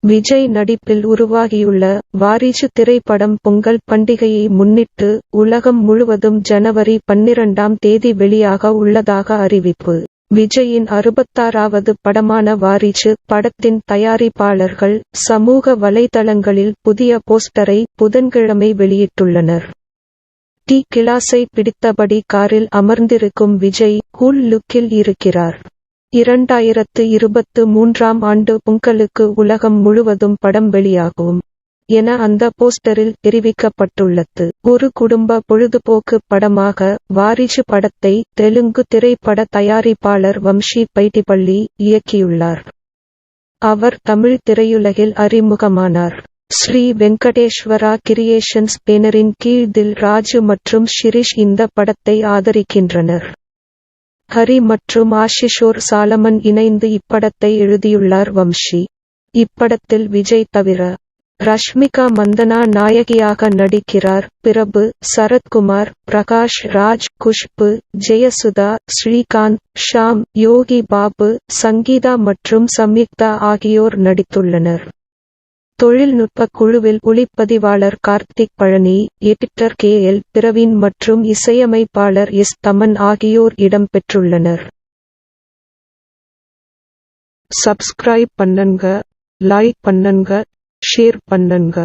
விஜய் நடிப்பில் உருவாகியுள்ள வாரிசு திரைப்படம் பொங்கல் பண்டிகையை முன்னிட்டு உலகம் முழுவதும் ஜனவரி 12ஆம் தேதி வெளியாக உள்ளதாக அறிவிப்பு. விஜயின் 66வது படமான வாரிசு படத்தின் தயாரிப்பாளர்கள் சமூக வலைதளங்களில் புதிய போஸ்டரை புதன்கிழமை வெளியிட்டுள்ளனர். டி கிளாஸை பிடித்தபடி காரில் அமர்ந்திருக்கும் விஜய் கூல் லுக்கில் இருக்கிறார். 2023ஆம் ஆண்டு பொங்கலுக்கு உலகம் முழுவதும் படம் வெளியாகும் என அந்த போஸ்டரில் தெரிவிக்கப்பட்டுள்ளது. ஒரு குடும்ப பொழுதுபோக்கு படமாக வாரிசு படத்தை தெலுங்கு திரைப்பட தயாரிப்பாளர் வம்சி பைடிப்பள்ளி இயக்கியுள்ளார். அவர் தமிழ் திரையுலகில் அறிமுகமானார். ஸ்ரீ வெங்கடேஸ்வரா கிரியேஷன்ஸ் பேனரின் கீழ் தில் ராஜு மற்றும் ஷிரிஷ் இந்த படத்தை ஆதரிக்கின்றனர். ஹரி மற்றும் ஆஷிஷோர் சாலமன் இணைந்து இப்படத்தை எழுதியுள்ளார். வம்சி இப்படத்தில் விஜய் தவிர ரஷ்மிகா மந்தனா நாயகியாக நடிக்கிறார். பிரபு, சரத்குமார், பிரகாஷ் ராஜ், குஷ்பு, ஜெயசுதா, ஸ்ரீகாந்த், ஷாம், யோகி பாபு, சங்கீதா மற்றும் சம்யுக்தா ஆகியோர் நடித்துள்ளனர். தொழில்நுட்ப குழுவில் ஒளிப்பதிவாளர் கார்த்திக் பழனி, எடிட்டர் KL பிரவீன் மற்றும் இசையமைப்பாளர் S தமன் ஆகியோர் இடம்பெற்றுள்ளனர். சப்ஸ்கிரைப் பண்ணுங்க, லைக் பண்ணுங்க, ஷேர் பண்ணுங்க.